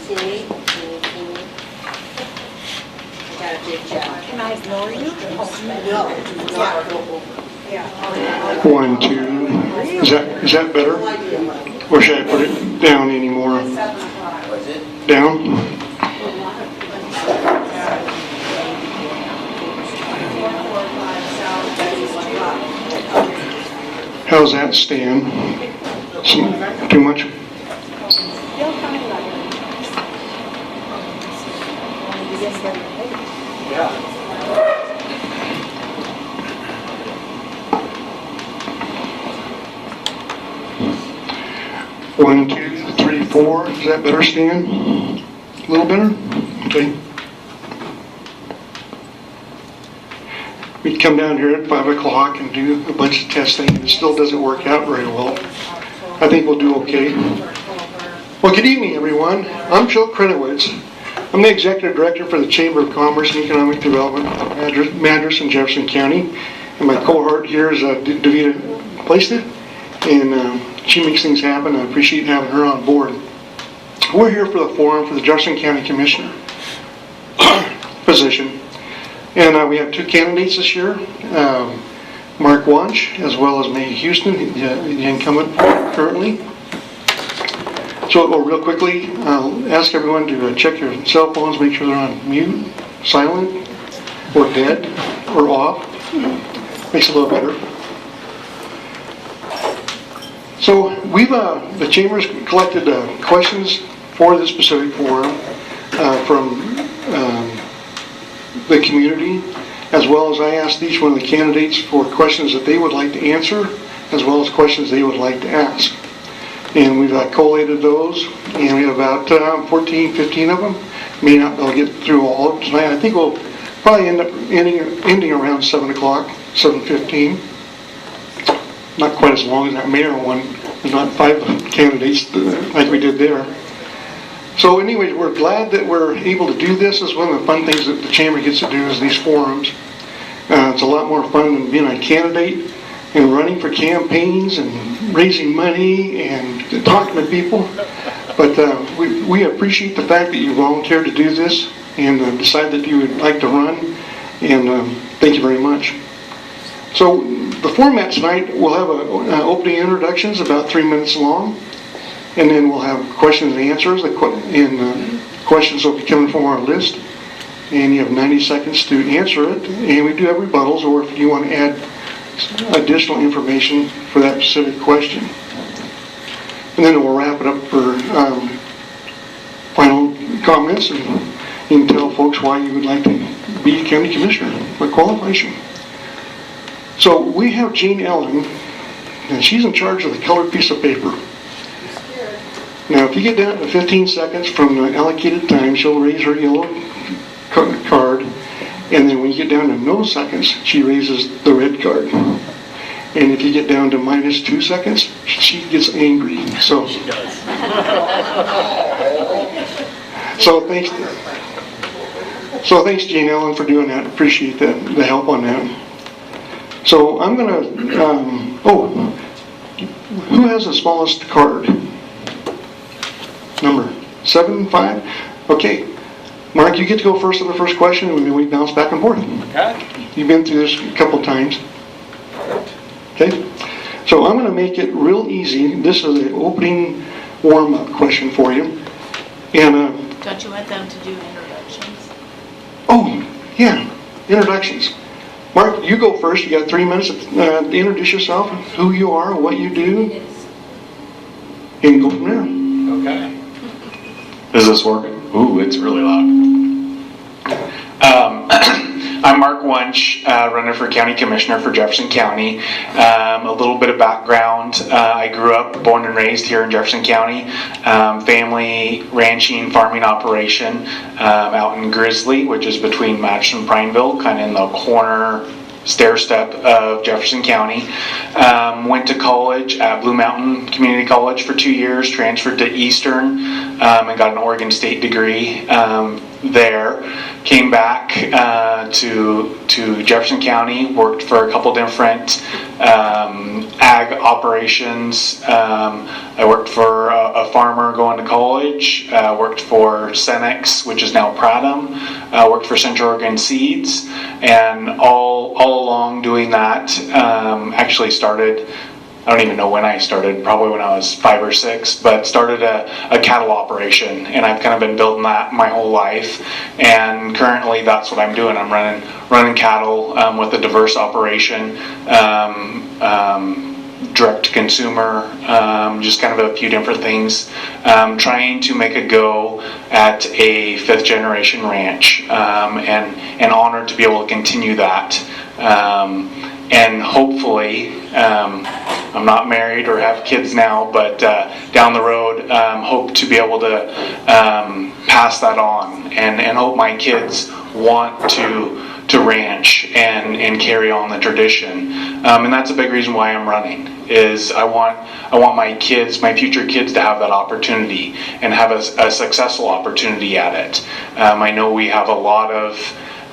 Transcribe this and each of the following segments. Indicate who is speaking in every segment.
Speaker 1: See? I got a big job.
Speaker 2: Can I ignore you?
Speaker 1: No. Yeah.
Speaker 3: 1, 2. Is that better? Or should I put it down anymore?
Speaker 4: Was it?
Speaker 3: Down? How's that stand? Too much?
Speaker 2: You'll find like you didn't get it paid.
Speaker 4: Yeah.
Speaker 3: One, 2, 3, 4. Is that better, Stan? A little better? Okay. We can come down here at 5 o'clock and do a bunch of testing. It still doesn't work out very well. I think we'll do okay. Well, good evening, everyone. I'm Joe Krenowitz. I'm the Executive Director for the Chamber of Commerce and Economic Development of Madras and Jefferson County. And my cohort here is Davita Placed, and she makes things happen. I appreciate having her on board. We're here for the forum for the Jefferson County Commissioner position. And we have 2 candidates this year, Mark Wunsch as well as May Houston, the incumbent currently. So real quickly, I'll ask everyone to check your cell phones, make sure they're on mute, silent, or dead, or off. Makes it a little better. So we've, the Chamber's collected questions for this specific forum from the community, as well as I asked each one of the candidates for questions that they would like to answer, as well as questions they would like to ask. And we've collated those, and we have about 14, 15 of them. May not be able to get through all of them tonight. I think we'll probably end up ending around 7 o'clock, 7:15. Not quite as long as that mayor one. There's not 5 candidates like we did there. So anyway, we're glad that we're able to do this. This is one of the fun things that the Chamber gets to do is these forums. It's a lot more fun than being a candidate and running for campaigns and raising money and talking to people. But we appreciate the fact that you volunteered to do this and decided that you would like to run. And thank you very much. So the format tonight, we'll have opening introductions about 3 minutes long. And then we'll have questions and answers. And questions will be coming from our list. And you have 90 seconds to answer it. And we do have rebuttals, or if you want to add additional information for that specific question. And then we'll wrap it up for final comments. And you can tell folks why you would like to be a county commissioner, what qualifies you. So we have Jean Ellen, and she's in charge of the colored piece of paper. Now, if you get down to 15 seconds from the allocated time, she'll raise her yellow card, and then when you get down to no seconds, she raises the red card. And if you get down to -2 seconds, she gets angry. So she does. So thanks, Jean Ellen, for doing that. Appreciate that, the help on that. So I'm going to. Who has the smallest card? Number 7, 5? Okay. Mark, you get to go first on the first question, and then we bounce back and forth.
Speaker 4: Okay.
Speaker 3: You've been through this a couple times. Okay? So I'm going to make it real easy. This is an opening warm-up question for you. And
Speaker 5: don't you want them to do introductions?
Speaker 3: Oh, yeah. Introductions. Mark, you go first. You got 3 minutes to introduce yourself, who you are, what you do, and go from there.
Speaker 4: Okay.
Speaker 6: Is this working? Ooh, it's really loud. I'm Mark Wunsch, running for County Commissioner for Jefferson County. A little bit of background. I grew up, born and raised here in Jefferson County. Family ranching, farming operation out in Grizzly, which is between Madras and Prineville, kind of in the corner stair step of Jefferson County. Went to college at Blue Mountain Community College for 2 years, transferred to Eastern, and got an Oregon State degree there. Came back to Jefferson County, worked for a couple different ag operations. I worked for a farmer going to college, worked for Cenex, which is now Pratum, worked for Central Oregon Seeds, and all along doing that, actually started, I don't even know when I started, probably when I was 5 or 6, but started a cattle operation, and I've kind of been building that my whole life, and currently that's what I'm doing. I'm running cattle with a diverse operation, direct to consumer, just kind of a few different things, trying to make a go at a 5th generation ranch, and honored to be able to continue that. And hopefully, I'm not married or have kids now, but down the road, hope to be able to pass that on, and hope my kids want to ranch and carry on the tradition. And that's a big reason why I'm running, is I want my kids, my future kids, to have that opportunity and have a successful opportunity at it. I know we have a lot of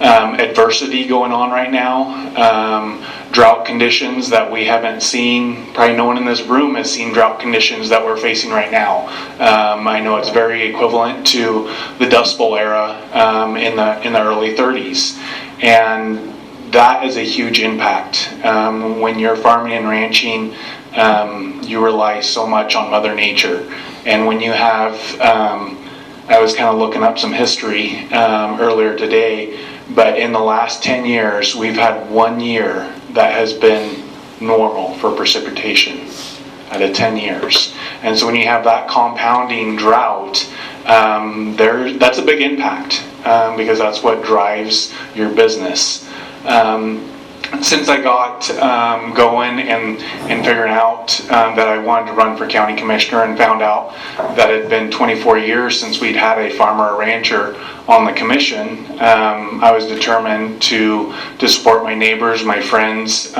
Speaker 6: adversity going on right now, drought conditions that we haven't seen. Probably no one in this room has seen drought conditions that we're facing right now. I know it's very equivalent to the Dust Bowl era in the early 30s, and that is a huge impact. When you're farming and ranching, you rely so much on Mother Nature, and when you have, I was kind of looking up some history earlier today, but in the last 10 years, we've had 1 year that has been normal for precipitation out of 10 years. And so when you have that compounding drought, that's a big impact, because that's what drives your business. Since I got going and figuring out that I wanted to run for county commissioner, and found out that it had been 24 years since we'd had a farmer or rancher on the commission, I was determined to support my neighbors, my friends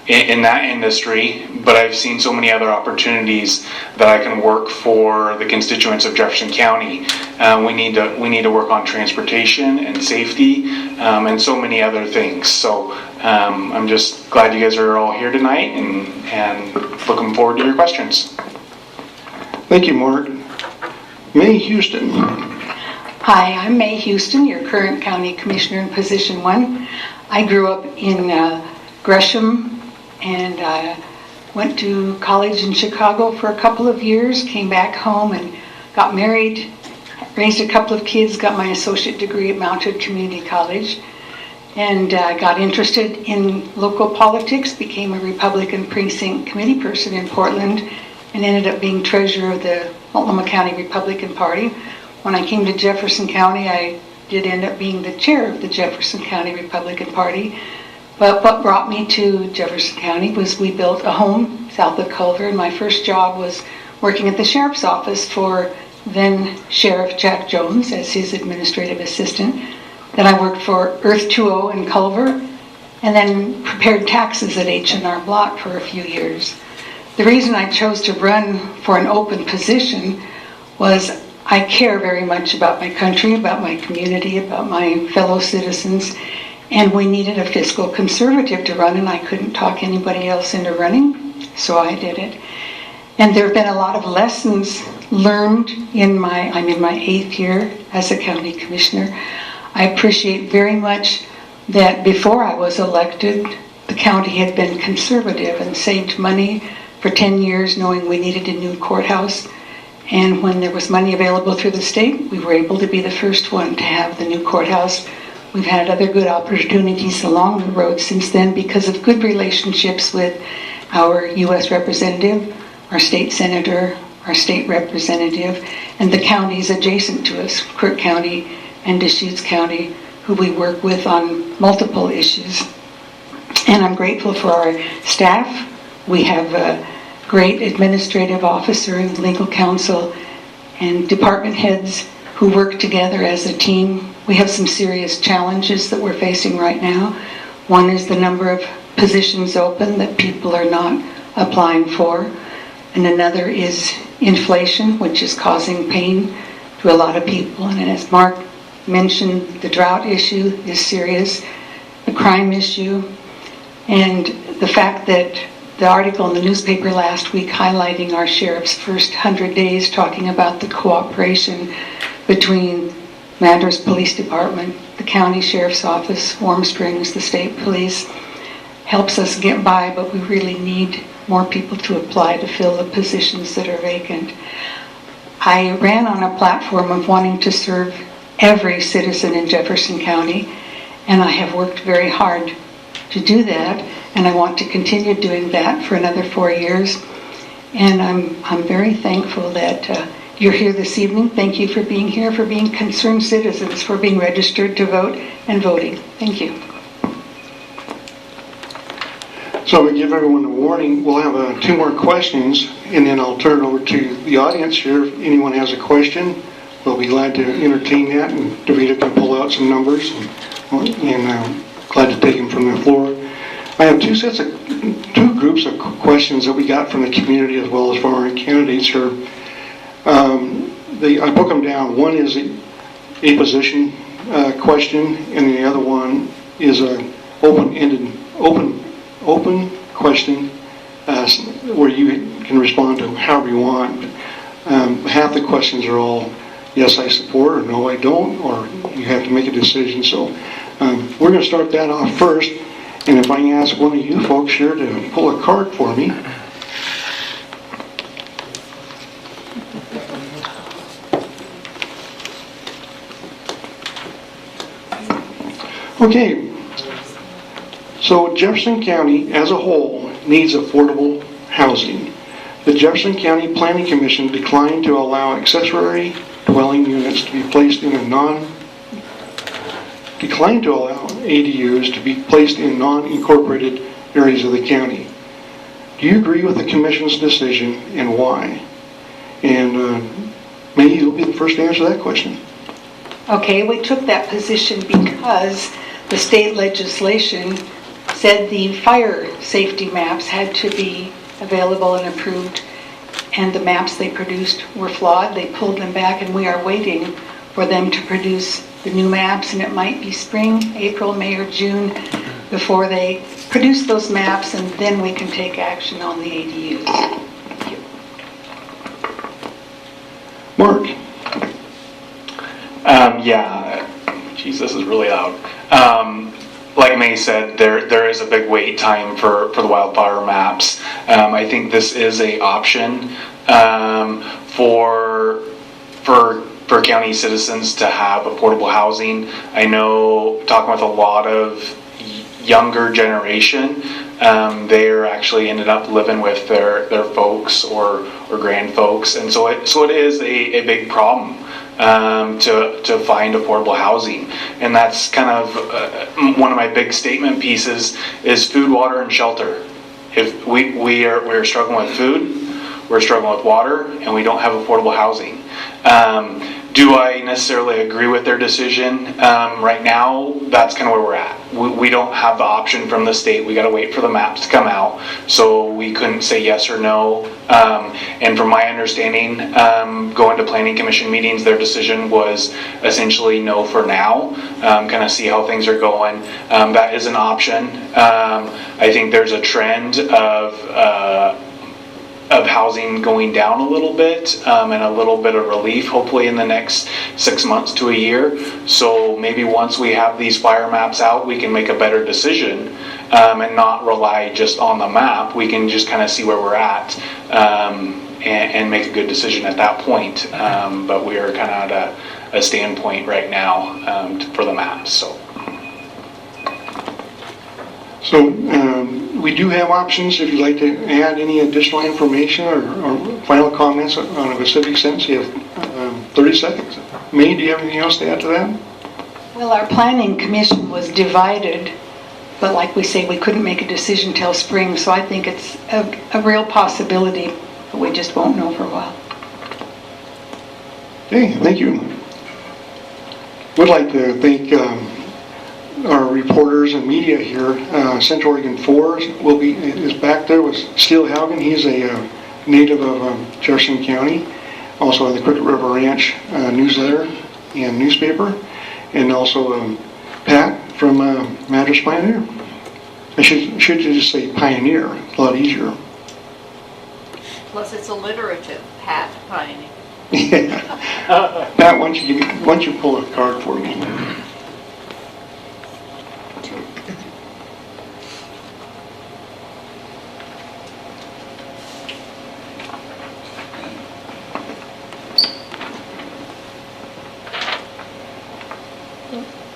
Speaker 6: in that industry. But I've seen so many other opportunities that I can work for the constituents of Jefferson County. We need to work on transportation and safety, and so many other things. So I'm just glad you guys are all here tonight, and looking forward to your questions.
Speaker 3: Thank you, Mark. May Houston.
Speaker 7: Hi, I'm May Houston, your current county commissioner in position 1. I grew up in Gresham, and went to college in Chicago for a couple of years, came back home and got married, raised a couple of kids, got my associate degree at Mounted Community College, and got interested in local politics, became a Republican precinct committee person in Portland, and ended up being treasurer of the Multnomah County Republican Party. When I came to Jefferson County, I did end up being the chair of the Jefferson County Republican Party. But what brought me to Jefferson County was we built a home south of Culver, and my first job was working at the sheriff's office for then Sheriff Jack Jones as his administrative assistant. Then I worked for Earth 2.0 in Culver, and then prepared taxes at H&R Block for a few years. The reason I chose to run for an open position was I care very much about my country, about my community, about my fellow citizens, and we needed a fiscal conservative to run, and I couldn't talk anybody else into running, so I did it. And there have been a lot of lessons learned I'm in my 8th year as a county commissioner. I appreciate very much that before I was elected, the county had been conservative and saved money for 10 years, knowing we needed a new courthouse. And when there was money available through the state, we were able to be the first one to have the new courthouse. We've had other good opportunities along the road since then because of good relationships with our U.S. representative, our state senator, our state representative, and the counties adjacent to us, Crook County and Deschutes County, who we work with on multiple issues. And I'm grateful for our staff. We have a great administrative officer and legal counsel and department heads who work together as a team. We have some serious challenges that we're facing right now. One is the number of positions open that people are not applying for, and another is inflation, which is causing pain to a lot of people. And as Mark mentioned, the drought issue is serious, the crime issue, and the fact that the article in the newspaper last week highlighting our sheriff's first 100 days, talking about the cooperation between Madras Police Department, the County Sheriff's Office, Warm Springs, the State Police, helps us get by, but we really need more people to apply to fill the positions that are vacant. I ran on a platform of wanting to serve every citizen in Jefferson County, and I have worked very hard to do that, and I want to continue doing that for another 4 years. And I'm very thankful that you're here this evening. Thank you for being here, for being concerned citizens, for being registered to vote and voting. Thank you.
Speaker 3: So we give everyone a warning. We'll have 2 more questions, and then I'll turn it over to the audience here. If anyone has a question, we'll be glad to entertain that, and Davida can pull out some numbers, and glad to take them from the floor. I have 2 groups of questions that we got from the community as well as from our candidates here. I broke them down. One is a position question, and the other one is an open question where you can respond to however you want. Half the questions are all yes, I support, or no, I don't, or you have to make a decision. So we're going to start that off first, and if I can ask one of you folks here to pull a card for me. Okay, so Jefferson County as a whole needs affordable housing. The Jefferson County Planning Commission declined to allow accessory dwelling units to be placed in declined to allow ADUs to be placed in non-incorporated areas of the county. Do you agree with the Commission's decision, and why? And May, you'll be the first to answer that question.
Speaker 7: Okay, we took that position because the state legislation said the fire safety maps had to be available and approved, and the maps they produced were flawed. They pulled them back, and we are waiting for them to produce the new maps, and it might be spring, April, May, or June before they produce those maps, and then we can take action on the ADUs. Thank you.
Speaker 3: Mark?
Speaker 6: Geez, this is really loud. Like May said, there is a big wait time for the wildfire maps. I think this is a option for county citizens to have affordable housing. I know, talking with a lot of younger generation, they're actually ended up living with their folks or grand folks, and so it is a big problem to find affordable housing. And that's kind of one of my big statement pieces is food, water, and shelter. If we're struggling with food, we're struggling with water, and we don't have affordable housing. Do I necessarily agree with their decision? Right now, that's kind of where we're at. We don't have the option from the state. We got to wait for the maps to come out, so we couldn't say yes or no. And from my understanding, going to Planning Commission meetings, their decision was essentially no for now. Kind of see how things are going. That is an option. I think there's a trend of housing going down a little bit, and a little bit of relief hopefully in the next 6 months to a year. So maybe once we have these fire maps out, we can make a better decision, and not rely just on the map. We can just kind of see where we're at, and make a good decision at that point. But we are kind of at a standpoint right now for the maps.
Speaker 3: So we do have options. If you'd like to add any additional information or final comments on a specific sentence, you have 30 seconds. May, do you have anything else to add to that?
Speaker 7: Well, our planning commission was divided, but like we say, we couldn't make a decision till spring, so I think it's a real possibility, but we just won't know for a while.
Speaker 3: Okay, thank you. Would like to thank our reporters and media here. Central Oregon 4 is back there with Steele Haugen. He's a native of Jefferson County. Also the Cricket River Ranch newsletter and newspaper. And also Pat from Madras Pioneer. I should just say Pioneer, a lot easier.
Speaker 5: Plus it's alliterative, Pat Pioneer.
Speaker 3: Yeah. Pat, why don't you pull a card for me?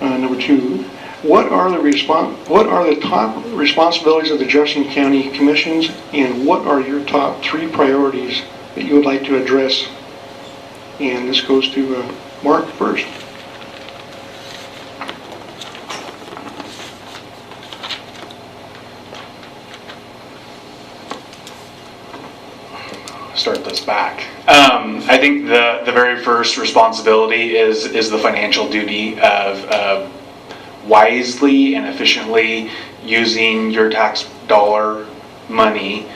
Speaker 3: Number 2, what are the top responsibilities of the Jefferson County Commissions, and what are your top 3 priorities that you would like to address? And this goes to Mark first.
Speaker 6: Start this back. I think the very first responsibility is the financial duty of wisely and efficiently using your tax dollar money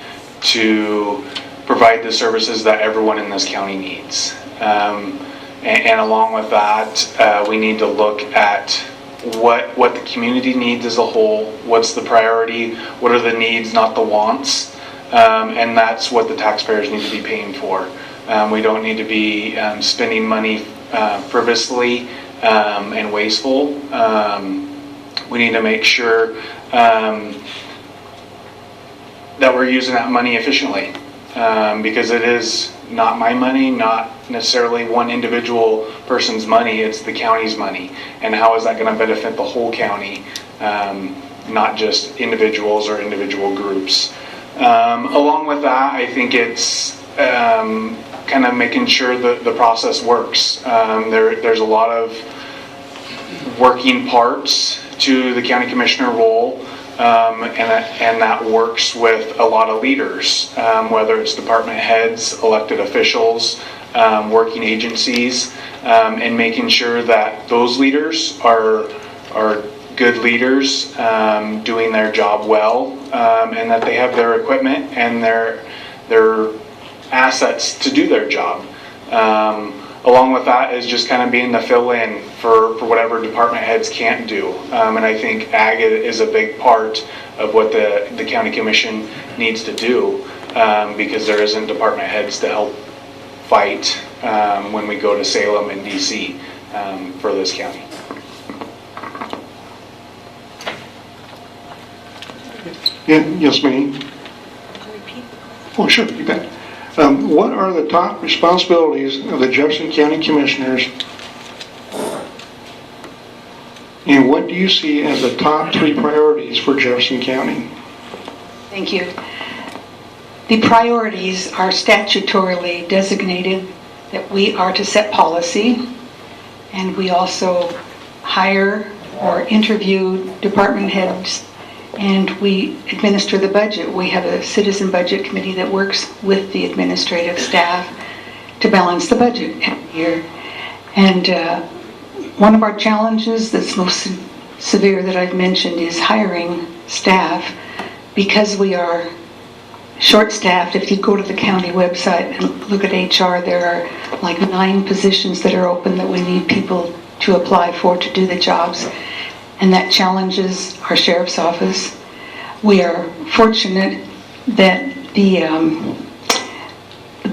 Speaker 6: to provide the services that everyone in this county needs. And along with that, we need to look at what the community needs as a whole, what's the priority, what are the needs, not the wants. And that's what the taxpayers need to be paying for. We don't need to be spending money frivolously and wasteful. We need to make sure that we're using that money efficiently, because it is not my money, not necessarily one individual person's money, it's the county's money. And how is that going to benefit the whole county, not just individuals or individual groups. Along with that, I think it's kind of making sure that the process works. There's a lot of working parts to the county commissioner role, and that works with a lot of leaders, whether it's department heads, elected officials, working agencies, and making sure that those leaders are good leaders, doing their job well, and that they have their equipment and their assets to do their job. Along with that is just kind of being the fill-in for whatever department heads can't do. And I think ag is a big part of what the county commission needs to do, because there isn't department heads to help fight when we go to Salem and DC for this county.
Speaker 3: Yeah, yes, ma'am. Oh, sure, you bet. What are the top responsibilities of the Jefferson County Commissioners, and what do you see as the top 3 priorities for Jefferson County?
Speaker 7: Thank you. The priorities are statutorily designated that we are to set policy, and we also hire or interview department heads, and we administer the budget. We have a citizen budget committee that works with the administrative staff to balance the budget every year. And one of our challenges that's most severe that I've mentioned is hiring staff, because we are short-staffed. If you go to the county website and look at HR, there are like 9 positions that are open that we need people to apply for to do the jobs. And that challenges our sheriff's office. We are fortunate that the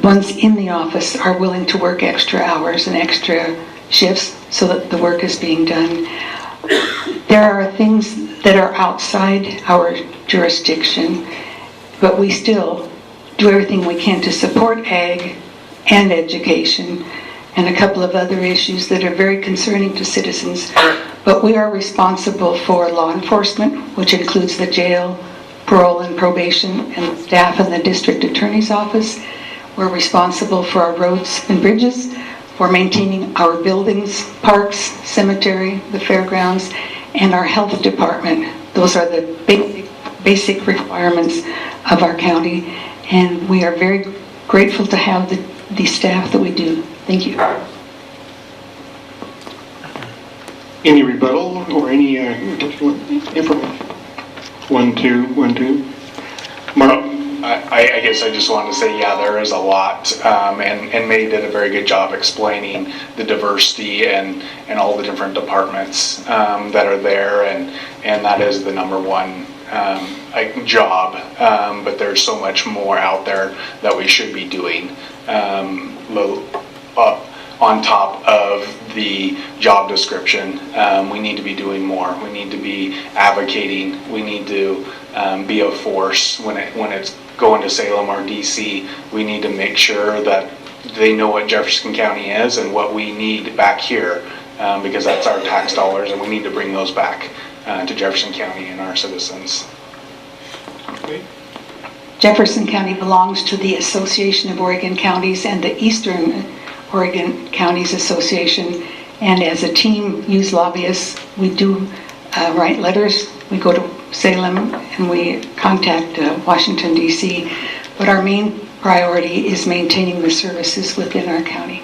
Speaker 7: ones in the office are willing to work extra hours and extra shifts so that the work is being done. There are things that are outside our jurisdiction, but we still do everything we can to support ag and education and a couple of other issues that are very concerning to citizens. But we are responsible for law enforcement, which includes the jail, parole and probation, and staff in the district attorney's office. We're responsible for our roads and bridges, for maintaining our buildings, parks, cemetery, the fairgrounds, and our health department. Those are the basic requirements of our county, and we are very grateful to have the staff that we do. Thank you.
Speaker 3: Any rebuttal or any information? One, two. Mark?
Speaker 6: I guess I just wanted to say, yeah, there is a lot, and May did a very good job explaining the diversity and all the different departments that are there, and that is the number one job, but there's so much more out there that we should be doing on top of the job description. We need to be doing more. We need to be advocating. We need to be a force when it's going to Salem or DC. We need to make sure that they know what Jefferson County is and what we need back here, because that's our tax dollars, and we need to bring those back to Jefferson County and our citizens.
Speaker 3: Okay.
Speaker 7: Jefferson County belongs to the Association of Oregon Counties and the Eastern Oregon Counties Association, and as a team, use lobbyists. We do write letters. We go to Salem and we contact Washington, D.C., but our main priority is maintaining the services within our county.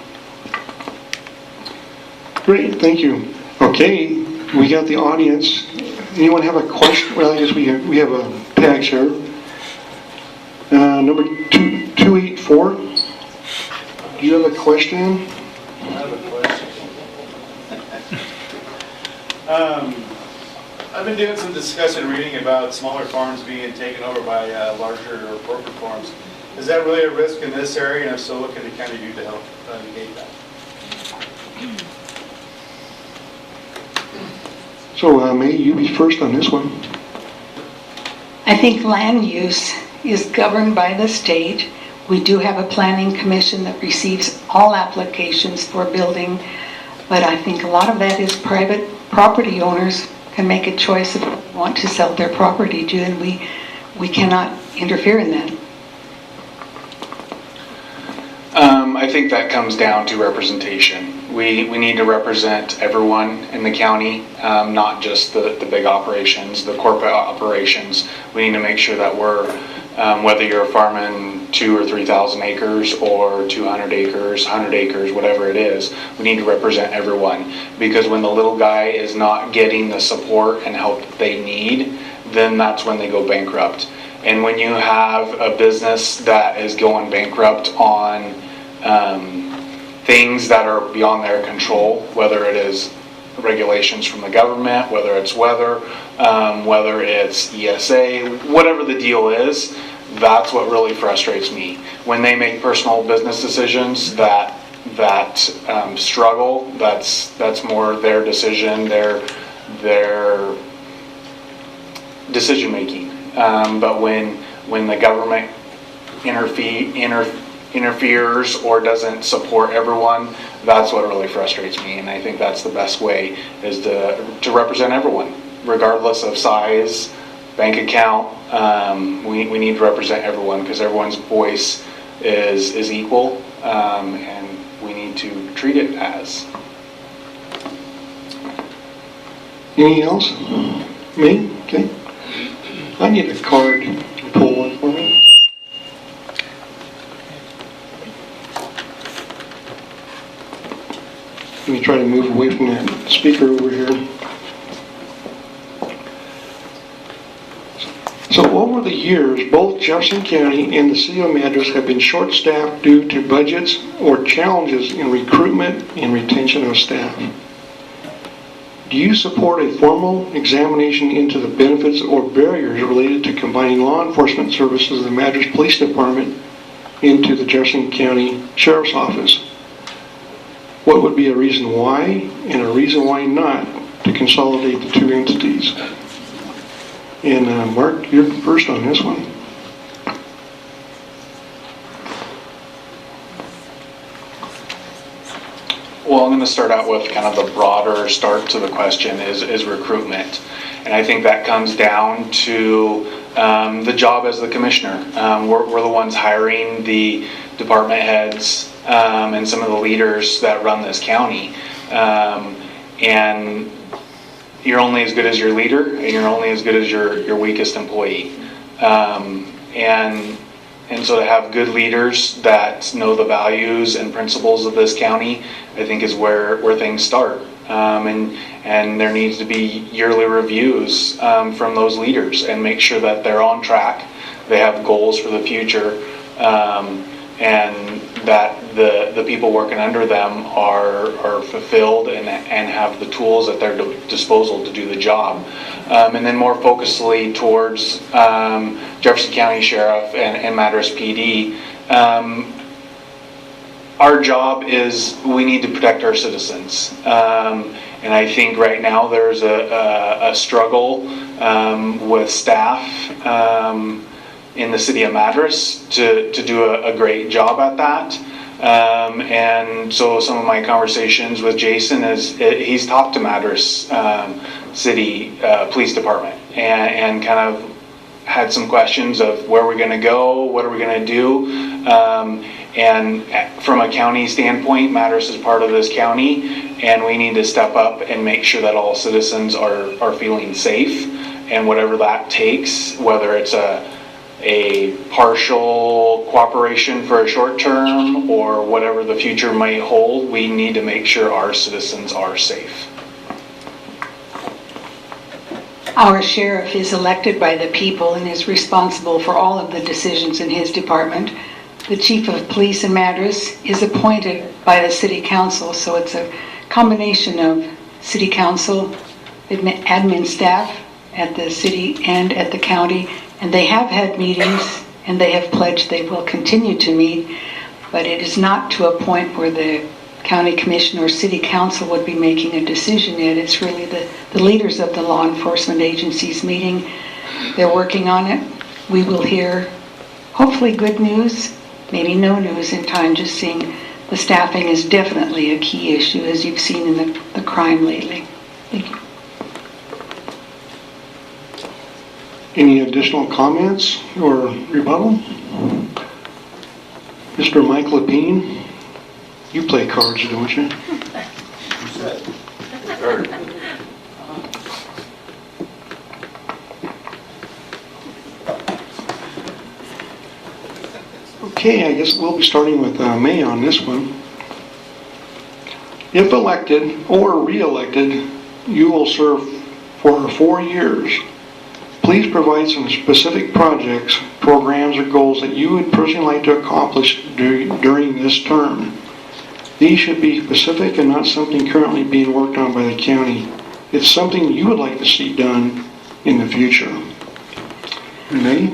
Speaker 3: Great, thank you. Okay, we got the audience. Anyone have a question? Well, I guess we have a tags here. Number 284. Do you have a question?
Speaker 8: I have a question. I've been doing some discussion reading about smaller farms being taken over by larger or corporate farms. Is that really a risk in this area? And if so, what can the county do to help negate that?
Speaker 3: So, May, you be first on this one.
Speaker 7: I think land use is governed by the state. We do have a planning commission that receives all applications for building, but I think a lot of that is private property owners can make a choice if they want to sell their property to, and we cannot interfere in that.
Speaker 6: I think that comes down to representation. We need to represent everyone in the county, not just the big operations, the corporate operations. We need to make sure that we're, whether you're farming 2,000 or 3,000 acres or 200 acres, 100 acres, whatever it is, we need to represent everyone. Because when the little guy is not getting the support and help that they need, then that's when they go bankrupt. And when you have a business that is going bankrupt on things that are beyond their control, whether it is regulations from the government, whether it's weather, whether it's ESA, whatever the deal is, that's what really frustrates me. When they make personal business decisions that struggle, that's more their decision, their decision making. But when the government interferes or doesn't support everyone, that's what really frustrates me. And I think that's the best way, is to represent everyone, regardless of size, bank account. We need to represent everyone, because everyone's voice is equal, and we need to treat it as.
Speaker 3: Anything else? Me? Okay. I need a card. Can you pull one for me? Let me try to move away from that speaker over here. So over the years, both Jefferson County and the City of Madras have been short-staffed due to budgets or challenges in recruitment and retention of staff. Do you support a formal examination into the benefits or barriers related to combining law enforcement services of the Madras Police Department into the Jefferson County Sheriff's Office? What would be a reason why and a reason why not to consolidate the two entities? And Mark, you're first on this one.
Speaker 6: Well, I'm going to start out with kind of the broader start to the question is recruitment. And I think that comes down to the job as the commissioner. We're the ones hiring the department heads and some of the leaders that run this county. And you're only as good as your leader, and you're only as good as your weakest employee. And And so to have good leaders that know the values and principles of this county, I think is where things start. And there needs to be yearly reviews from those leaders and make sure that they're on track, they have goals for the future, and that the people working under them are fulfilled and have the tools at their disposal to do the job. And then more focusedly towards Jefferson County Sheriff and Madras PD, our job is we need to protect our citizens. And I think right now there's a struggle with staff in the city of Madras to do a great job at that. And so some of my conversations with Jason is he's talked to Madras City Police Department and kind of had some questions of where we're going to go, what are we going to do. And from a county standpoint, Madras is part of this county, and we need to step up and make sure that all citizens are feeling safe, and whatever that takes, whether it's a partial cooperation for a short term or whatever the future might hold, we need to make sure our citizens are safe.
Speaker 7: Our sheriff is elected by the people and is responsible for all of the decisions in his department. The chief of police in Madras is appointed by the city council, so it's a combination of city council, admin staff at the city and at the county, and they have had meetings and they have pledged they will continue to meet, but it is not to a point where the county commission or city council would be making a decision yet. It's really the leaders of the law enforcement agencies meeting. They're working on it. We will hear hopefully good news, maybe no news in time. Just seeing the staffing is definitely a key issue, as you've seen in the crime lately. Thank you.
Speaker 3: Any additional comments or rebuttal? Mr. Mike Lapine, you play cards, don't you? Okay, I guess we'll be starting with May on this one. If elected or re-elected, you will serve for 4 years. Please provide some specific projects, programs, or goals that you would personally like to accomplish during this term. These should be specific and not something currently being worked on by the county. It's something you would like to see done in the future. Renee?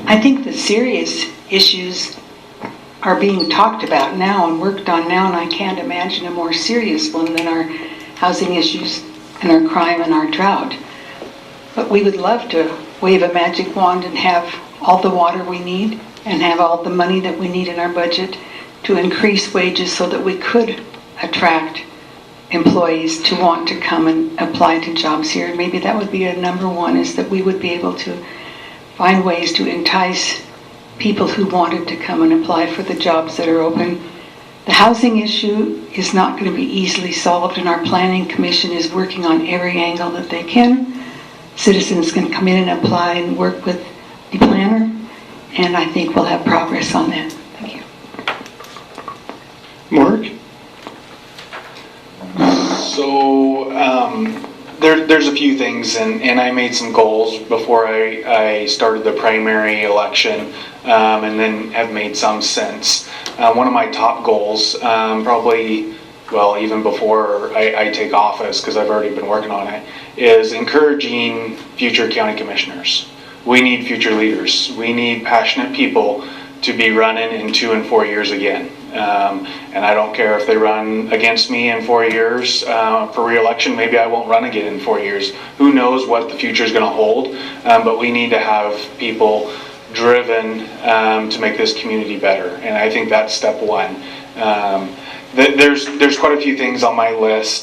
Speaker 7: I think the serious issues are being talked about now and worked on now, and I can't imagine a more serious one than our housing issues and our crime and our drought. But we would love to wave a magic wand and have all the water we need and have all the money that we need in our budget to increase wages so that we could attract employees to want to come and apply to jobs here. And maybe that would be a number one, is that we would be able to find ways to entice people who wanted to come and apply for the jobs that are open. The housing issue is not going to be easily solved, and our planning commission is working on every angle that they can. Citizens can come in and apply and work with the planner, and I think we'll have progress on that. Thank you.
Speaker 3: Mark?
Speaker 6: So there's a few things, and I made some goals before I started the primary election, and then have made some since. One of my top goals, probably, well, even before I take office, because I've already been working on it, is encouraging future county commissioners. We need future leaders. We need passionate people to be running in 2 and 4 years again. And I don't care if they run against me in 4 years for re-election. Maybe I won't run again in 4 years. Who knows what the future is going to hold, but we need to have people driven to make this community better. And I think that's step one. There's quite a few things on my list